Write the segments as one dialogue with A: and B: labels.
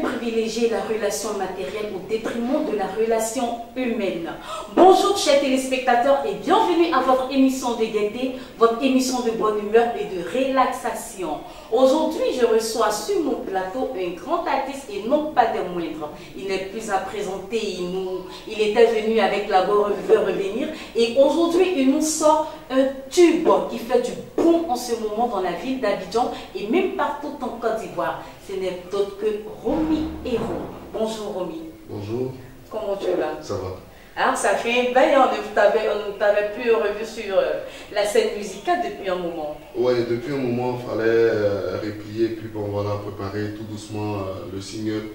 A: privilégier la relation matérielle au détriment de la relation humaine. Bonjour chers téléspectateurs et bienvenue à votre émission de gaieté, votre émission de bonne humeur et de relaxation. Aujourd'hui, je reçois sur mon plateau un grand artiste et non pas des moindres. Il n'est plus à présenter, il était venu avec La Go veut revenir et aujourd'hui, il nous sort un tube qui fait du boom en ce moment dans la ville d'Abidjan et même partout en Côte d'Ivoire. Ce n'est d'autre que Romy Héros. Bonjour Romy.
B: Bonjour.
A: Comment tu vas?
B: Ça va.
A: Alors ça fait un bail, on ne t'avait plus revu sur la scène musicale depuis un moment.
B: Ouais, depuis un moment, il fallait replier, puis bon, voilà, préparer tout doucement le single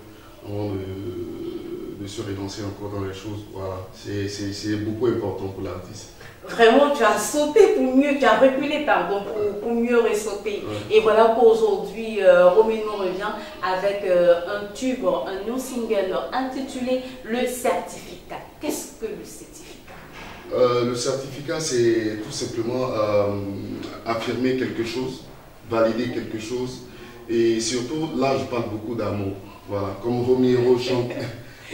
B: avant de se relancer encore dans les choses. Voilà, c'est beaucoup important pour l'artiste.
A: Vraiment, tu as sauté pour mieux, tu as reculé, pardon, pour mieux ressauter. Ouais. Et voilà qu'aujourd'hui, Romy nous revient avec un tube, un new single intitulé Le Certificat. Qu'est-ce que le certificat?
B: Le certificat, c'est tout simplement affirmer quelque chose, valider quelque chose. Et surtout, là, je parle beaucoup d'amour. Voilà, comme Romy Héros chante.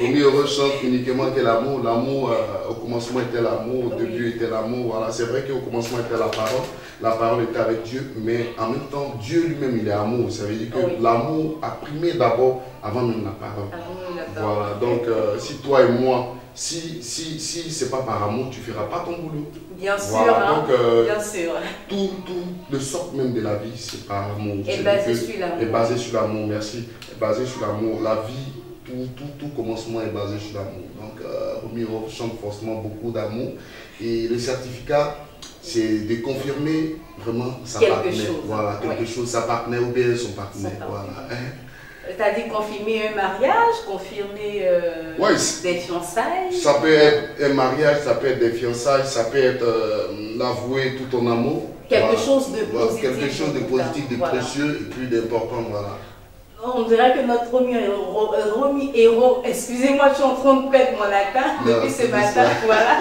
B: Romy Héros chante uniquement que l'amour. L'amour, au commencement était l'amour, au début était l'amour. Voilà. C'est vrai qu'au commencement était la parole. La parole était avec Dieu, mais en même temps, Dieu lui-même, il est amour. Ça veut dire que l'amour a primé d'abord avant même la parole. Voilà. Donc, si toi et moi, si c'est pas par amour, tu ne feras pas ton boulot.
A: Bien sûr,
B: voilà.
A: hein,
B: donc,
A: bien sûr.
B: Tout le socle même de la vie, c'est par amour.
A: Et basé sur l'amour.
B: Et basé sur l'amour, merci. Et basé sur l'amour. La vie, tout commencement est basé sur l'amour. Donc, Romy Héros chante forcément beaucoup d'amour. Et le certificat, c'est de confirmer vraiment sa partenaire. Voilà, quelque chose, sa partenaire ou bien son partenaire. Voilà.
A: Tu as dit confirmer un mariage, confirmer des fiançailles?
B: Ça peut être un mariage, ça peut être des fiançailles, ça peut être l'avouer tout ton amour.
A: Quelque chose de positif.
B: Quelque chose de positif, de précieux et plus d'important. Voilà.
A: On dirait que notre Romy Héros, excusez-moi, je suis en train de perdre mon latin depuis ce matin. Voilà.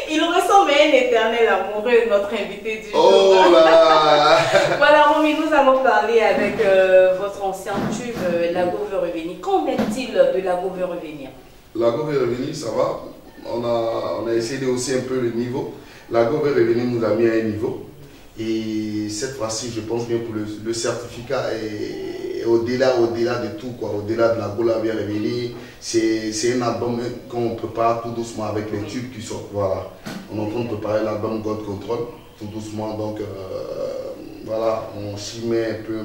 A: Il ressemble à un éternel amoureux, notre invité du jour.
B: Oh là.
A: Voilà, Romy, nous allons parler avec votre ancien tube, La Go veut revenir. Qu'en est-il de La Go veut revenir?
B: La Go veut revenir, ça va. On a essayé de hausser un peu le niveau. La Go veut revenir nous a mis à un niveau. Et cette fois-ci, je pense bien pour le certificat est au-delà de tout, quoi. Au-delà de La Go veut revenir. C'est un album qu'on prépare tout doucement avec les tubes qui sortent. Voilà. On est en train de préparer l'album God Control, tout doucement. Donc, voilà, on s'y met un peu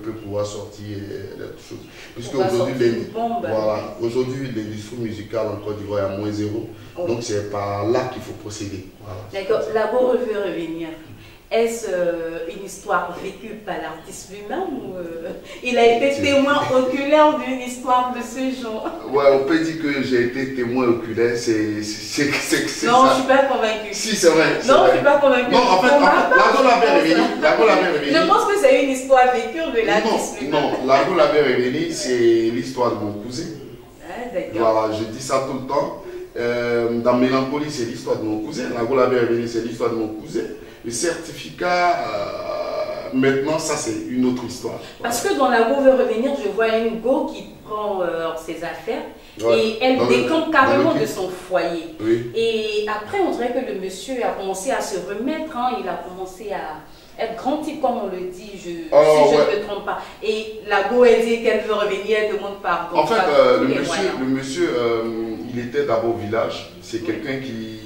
B: pour pouvoir sortir les choses. Puisque aujourd'hui, l'industrie musicale en Côte d'Ivoire est à -0. Donc, c'est par là qu'il faut procéder. Voilà.
A: D'accord. La Go veut revenir. Est-ce une histoire vécue par l'artiste lui-même ou il a été témoin oculaire d'une histoire de ce genre?
B: Ouais, on peut dire que j'ai été témoin oculaire,
A: non,
B: ça.
A: je ne suis pas convaincue.
B: Si, c'est vrai.
A: Non, je ne suis pas convaincue.
B: Non, en fait, La Go l'avait révélé.
A: Je pense que c'est une histoire vécue de l'artiste lui-même.
B: Non, La Go l'avait révélé, c'est l'histoire de mon cousin.
A: Ah, d'accord.
B: Voilà, je dis ça tout le temps. Dans Mélancolie, c'est l'histoire de mon cousin. La Go l'avait révélé, c'est l'histoire de mon cousin. Le certificat, maintenant, ça c'est une autre histoire.
A: Parce que dans La Go veut revenir, je vois une Go qui prend ses affaires et elle décampe carrément de son foyer.
B: Oui.
A: Et après, on dirait que le monsieur a commencé à se remettre, hein, il a commencé à être grand type, comme on le dit, si je ne me trompe pas. Et La Go, elle dit qu'elle veut revenir, elle demande pardon.
B: En fait, le monsieur, il était d'abord au village. C'est quelqu'un qui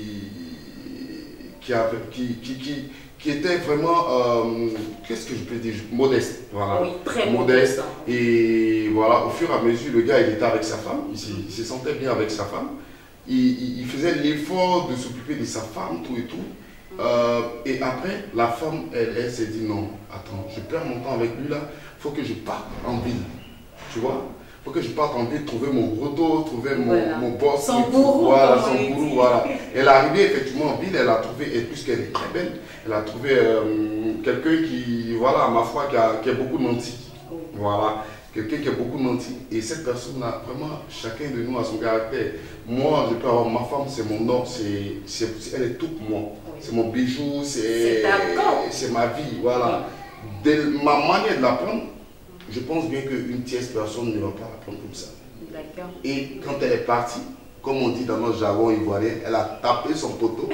B: était vraiment, qu'est-ce que je peux dire, modeste. Voilà.
A: Oui, très
B: modeste. Et voilà, au fur et à mesure, le gars, il était avec sa femme, il se sentait bien avec sa femme. Il faisait l'effort de s'occuper de sa femme, tout et tout. Et après, la femme, elle s'est dit, non, attends, je perds mon temps avec lui là, il faut que je parte en ville. Tu vois? Il faut que je parte en ville, trouver mon roto, trouver mon boss.
A: Son gourou.
B: Voilà, son gourou, voilà. Elle est arrivée effectivement en ville, elle a trouvé, et puisqu'elle est très belle, elle a trouvé quelqu'un qui, voilà, ma foi, qui a beaucoup menti. Voilà, quelqu'un qui a beaucoup menti. Et cette personne-là, vraiment, chacun de nous a son caractère. Moi, je peux avoir ma femme, c'est mon or, elle est toute moi. C'est mon bijou, c'est ma vie, voilà. De ma manière de la prendre, je pense bien qu'une tierce personne ne va pas la prendre comme ça.
A: D'accord.
B: Et quand elle est partie, comme on dit dans notre jargon ivoirien, elle a tapé son poteau.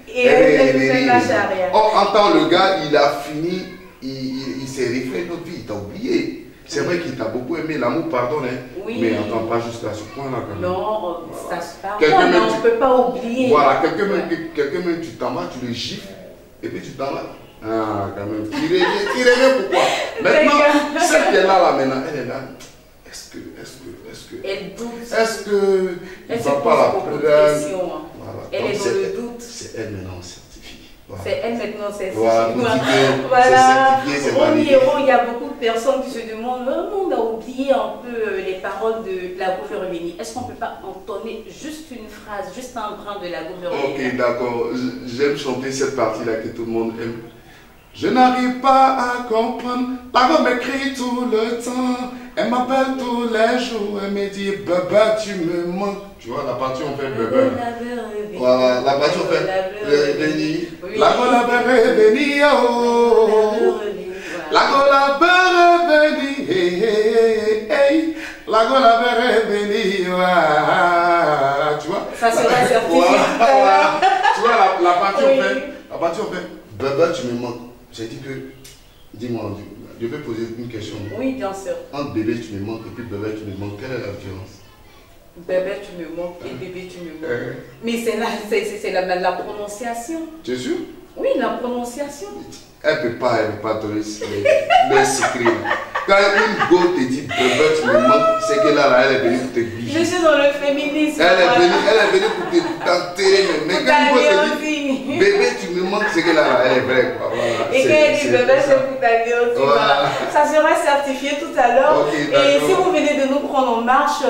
A: Et elle fait marche arrière.
B: Oh, entend le gars, il a fini, il s'est refait notre vie, il t'a oublié. C'est vrai qu'il t'a beaucoup aimé, l'amour pardonne, hein,
A: oui.
B: Mais attends pas jusqu'à ce point-là quand même.
A: Non, ça se pardonne, on ne peut pas oublier.
B: Voilà, quelqu'un même, tu t'en vas, tu le gifles, et puis tu t'en vas. Ah, quand même, tu reviens pourquoi? Maintenant, celle qui est là, maintenant, elle est là. Est-ce que...
A: Elle doute.
B: Est-ce que...
A: Elle
B: ne
A: se
B: va
A: pose
B: pas la
A: beaucoup de
B: prendre?
A: questions.
B: Voilà.
A: Elle
B: Donc,
A: est dans le doute.
B: C'est elle maintenant certifiée. Voilà.
A: C'est elle maintenant certifiée.
B: Voilà.
A: Romy Héros, il y a beaucoup de personnes qui se demandent, le monde a oublié un peu les paroles de la Gouvernement. Est-ce qu'on ne peut pas entonner juste une phrase, juste un brin de la Gouvernement?
B: Ok, d'accord. J'aime chanter cette partie-là que tout le monde aime. Je n'arrive pas à comprendre. La gomme m'écrit tout le temps. Elle m'appelle tous les jours. Elle me dit, bébé, tu me manques. Tu vois, la partie on fait bébé. Voilà, la partie on fait béni. La gomme est béni. La gomme est béni. La gomme est béni. Tu vois?
A: Ça sera certifié.
B: Voilà. Tu vois, la partie on fait. La partie on fait. Bébé, tu me manques. J'ai dit que, dis-moi, je vais poser une question.
A: Oui, bien sûr.
B: Entre bébé, tu me manques et puis bébé, tu me manques, quelle est la différence?
A: Bébé, tu me manques et bébé, tu me manques. Mais c'est la prononciation.
B: Tu es sûr?
A: Oui, la prononciation.
B: Elle ne peut pas donner les secrets. Quand une go te dit bébé, tu me manques, c'est qu'elle elle est venue pour te bicher.
A: Je suis dans le féminisme.
B: Elle est venue pour t'enterrer. Mais quand une go te dit bébé, tu me manques, c'est qu'elle elle est vraie. Voilà.
A: Et quand elle dit bébé, c'est pour t'aller aussi. Voilà. Ça sera certifié tout à l'heure. Okay, et si vous venez de nous prendre en marche,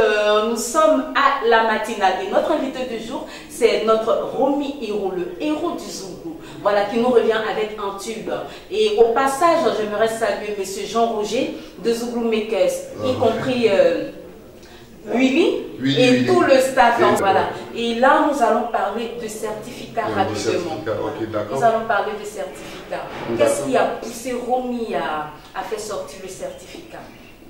A: nous sommes à la matinale. Et notre invité du jour, c'est notre Romy Héros, le héros du Zougou. Voilà, qui nous revient avec un tube. Et au passage, j'aimerais saluer M. Jean-Roger de Zouglou Makers, y compris Willy et tout le staff. Voilà. Et là, nous allons parler de certificat rapidement.
B: Okay,
A: nous allons parler de certificat. Qu'est-ce qui a poussé Romy à faire sortir le certificat?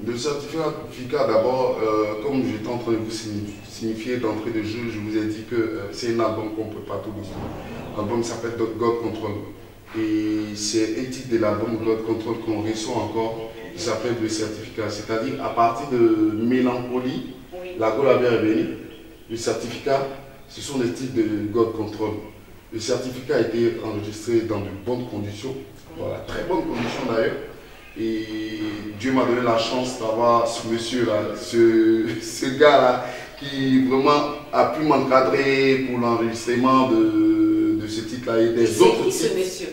B: Le certificat, d'abord, comme j'étais en train de vous signifier d'entrée de jeu, je vous ai dit que c'est un album qu'on ne peut pas tout dire. L'album s'appelle God Control. Et c'est un titre de l'album God Control qu'on reçoit encore, qui s'appelle le certificat. C'est-à-dire, à partir de Mélancolie, la Gola est bénie, le certificat, ce sont les titres de God Control. Le certificat a été enregistré dans de bonnes conditions, voilà, très bonnes conditions d'ailleurs. Et Dieu m'a donné la chance d'avoir ce monsieur-là, ce gars-là, qui vraiment a pu m'encadrer pour l'enregistrement de ce titre-là et des autres titres.
A: C'est qui ce monsieur?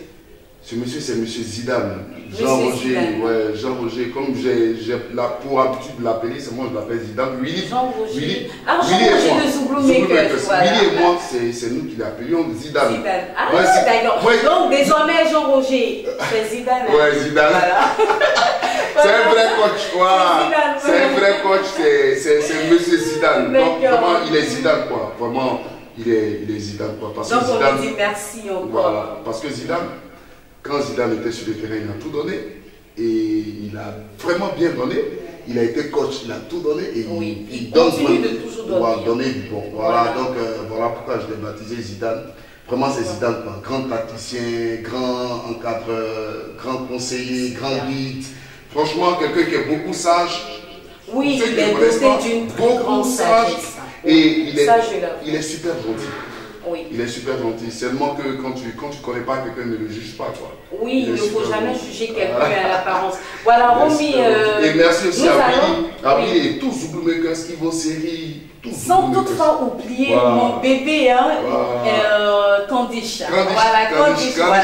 B: Ce monsieur, c'est monsieur Zidane. Jean-Roger, ouais, Jean-Roger, comme j'ai pour habitude de l'appeler, c'est moi je l'appelle Zidane. Willy,
A: Jean-Roger. Ah, Jean-Roger de Zouglou Makers.
B: Willy et moi, c'est nous qui l'appelions Zidane.
A: Ah, ouais, d'accord. Ouais. Donc, désormais, Jean-Roger, c'est Zidane.
B: Ouais, Zidane. Voilà. C'est un vrai coach, voilà. C'est un vrai coach, c'est monsieur Zidane. Donc, vraiment, il est Zidane, quoi. Vraiment, il est Zidane, quoi. Parce
A: donc,
B: que Zidane,
A: on lui dit merci encore.
B: Voilà, parce que Zidane, quand Zidane était sur le terrain, il a tout donné. Et il a vraiment bien donné. Il a été coach, il a tout donné. Et
A: oui,
B: il donne
A: de toujours donner.
B: Bon, voilà, donc voilà pourquoi je l'ai baptisé Zidane. Vraiment, c'est Zidane, quoi. Grand tacticien, grand encadreur, grand conseiller, grand guide. Franchement, quelqu'un qui est beaucoup sage.
A: Oui, il est doté d'une grande sagesse.
B: Et il est super gentil.
A: Oui.
B: Il est super gentil. Seulement que quand tu ne connais pas quelqu'un, ne le juge pas, quoi.
A: Oui, il ne faut jamais juger quelqu'un à l'apparence. Voilà, Romy.
B: Et merci aussi à Willy et tous Zouglou Makers qui vont série.
A: Sans toutefois oublier mon bébé, hein, Candice. Voilà, Candice, voilà.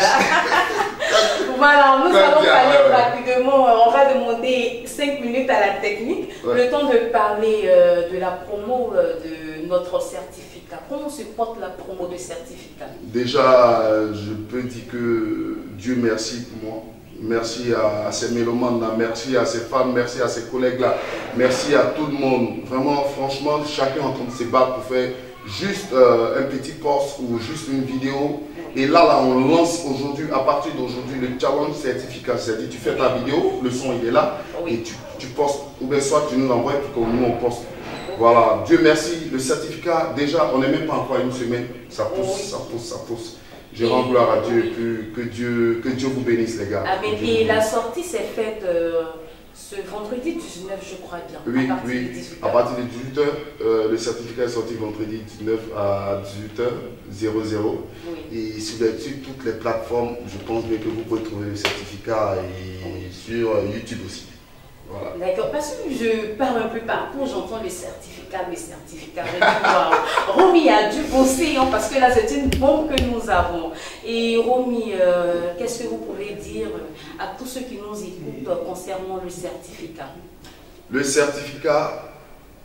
A: Voilà, nous allons parler rapidement. On va demander 5 minutes à la technique, le temps de parler de la promo de notre certificat. Comment se porte la promo de certificat?
B: Déjà, je peux dire que Dieu merci pour moi. Merci à ces mélomanes-là, merci à ces femmes, merci à ces collègues-là, merci à tout le monde. Vraiment, franchement, chacun est en train de se battre pour faire juste un petit post ou juste une vidéo. Et là, on lance aujourd'hui, à partir d'aujourd'hui, le challenge certificat. C'est-à-dire, tu fais ta vidéo, le son il est là, et tu postes. Ou bien soit tu nous l'envoies, puis comme nous on poste. Voilà, Dieu merci, le certificat, déjà, on n'est même pas encore une semaine. Ça pousse, ça pousse, ça pousse. Je rends gloire à Dieu et que Dieu vous bénisse, les gars.
A: Amen. Et la sortie s'est faite ce vendredi 19, je crois bien.
B: Oui, à partir de 18h. Le certificat est sorti vendredi 19 à 18h00. Oui. Et sur toutes les plateformes, je pense bien que vous pouvez trouver le certificat et sur YouTube aussi. Voilà. D'accord, parce que je parle un peu partout, j'entends le certificat. Je dis, wow. Romy a dû bosser, hein, parce que là c'est une bombe que nous avons. Et Romy, qu'est-ce que vous pouvez dire à tous ceux qui nous écoutent concernant le certificat? Le certificat,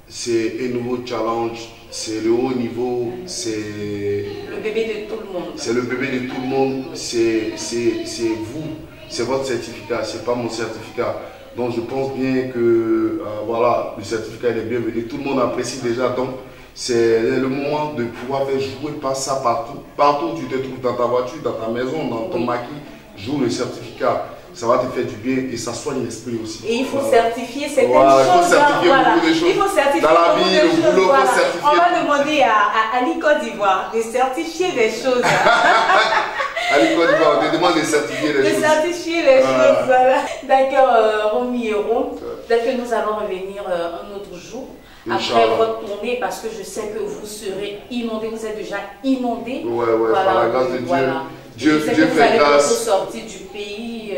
B: c'est un nouveau challenge, c'est le haut niveau, c'est le bébé de tout le monde. C'est le bébé de tout le monde, c'est vous, c'est votre certificat, c'est pas mon certificat. Donc je pense bien que voilà, le certificat est bienvenu. Tout le monde apprécie déjà. Donc c'est le moment de pouvoir faire jouer pas ça partout. Partout où tu te trouves, dans ta voiture, dans ta maison, dans ton maquis, joue le certificat. Ça va te faire du bien et ça soigne l'esprit aussi. Et il faut certifier certaines choses. Il faut certifier beaucoup de choses. Il faut certifier dans la vie, le boulot, il faut certifier. On va demander à Ali Côte d'Ivoire de certifier des choses. Ali Côte d'Ivoire, on te demande de certifier les choses. De certifier les choses, voilà. D'accord, Romy et Ron. Peut-être que nous allons revenir un autre jour. Après votre tournée, parce que je sais que vous serez inondés, vous êtes déjà inondés. Ouais, voilà, par la grâce de Dieu. Voilà. Dieu fait grâce. Vous allez bientôt sortir du pays.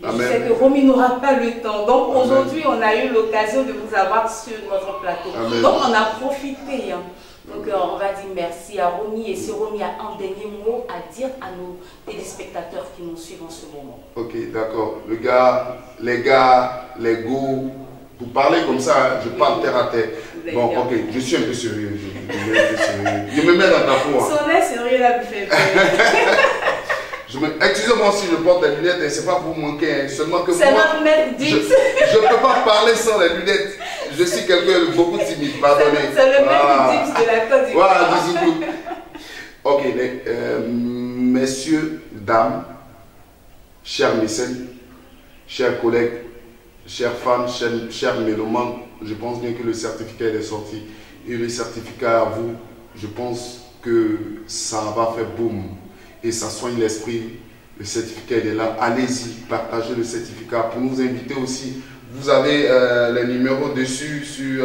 B: Je sais que Romy n'aura pas le temps. Donc aujourd'hui, on a eu l'occasion de vous avoir sur notre plateau. Amen. Donc on a profité. Hein. Donc on va dire merci à Romy. Et si Romy a un dernier mot à dire à nos téléspectateurs qui nous suivent en ce moment. Ok, d'accord. Les gars, les go. Vous parlez comme ça, je parle terre à terre. Bon, ok, je suis un peu sérieux. Je me mets dans ta peau. Son air sérieux là me fait excusez-moi si je porte des lunettes, c'est pas pour manquer, seulement que moi, je ne peux pas parler sans les lunettes. Je suis quelqu'un de beaucoup timide, pardonnez. C'est le même Dix de la Côte d'Ivoire. Voilà, ok, messieurs, dames, chers mécènes, chers collègues, chers fans, chers mélomanes, je pense bien que le certificat est sorti. Et le certificat à vous, je pense que ça va faire boum. Et ça soigne l'esprit. Le certificat est là. Allez-y, partagez le certificat. Pour nous inviter aussi, vous avez les numéros dessus sur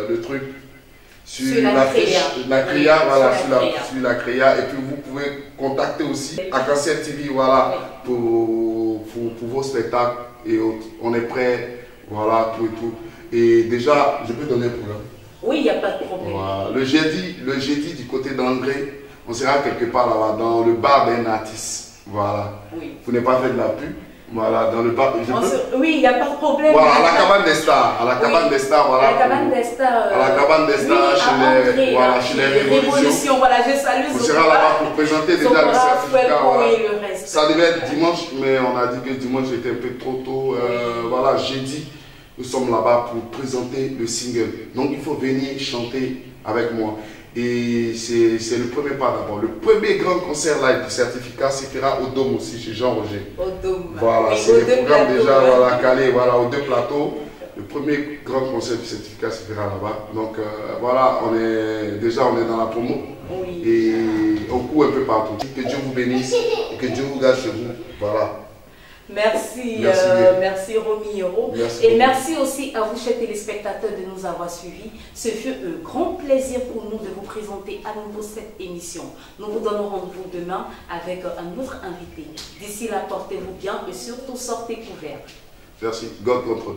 B: le truc, sur la fiche, la CREA, voilà, sur la CREA. Et puis vous pouvez contacter aussi Arc-en-Ciel TV, voilà, pour vos spectacles et autres. On est prêt, voilà, tout et tout. Et déjà, je peux donner un programme. Oui, il n'y a pas de problème. Voilà. Le jeudi du côté d'André, on sera quelque part là-bas, dans le bar d'un artiste. Voilà. Oui. Vous n'avez pas fait de la pub. Voilà, dans le bar. Oui, il n'y a pas de problème. Voilà, à la cabane des stars. À la cabane des stars, voilà. À la cabane des stars. À la cabane des stars, chez les Révolutions. Voilà, je salue. On sera là-bas pour présenter déjà le certificat. Voilà. Ça devait être dimanche, mais on a dit que dimanche était un peu trop tôt. Voilà, jeudi, nous sommes là-bas pour présenter le single. Donc il faut venir chanter avec moi. Et c'est le premier pas d'abord. Le premier grand concert live du certificat se fera au Dôme aussi, chez Jean-Roger. Au Dôme. Voilà, c'est le programme déjà voilà, calé voilà, aux deux plateaux. Le premier grand concert du certificat se fera là-bas. Donc voilà, on est dans la promo. Oui. Et on court un peu partout. Que Dieu vous bénisse et que Dieu vous garde chez vous. Voilà. Merci Romy et Ron. Et merci aussi à vous, chers téléspectateurs, de nous avoir suivis. Ce fut un grand plaisir pour nous de vous présenter à nouveau cette émission. Nous vous donnons rendez-vous demain avec un autre invité. D'ici là, portez-vous bien et surtout sortez couverts. Merci. God control.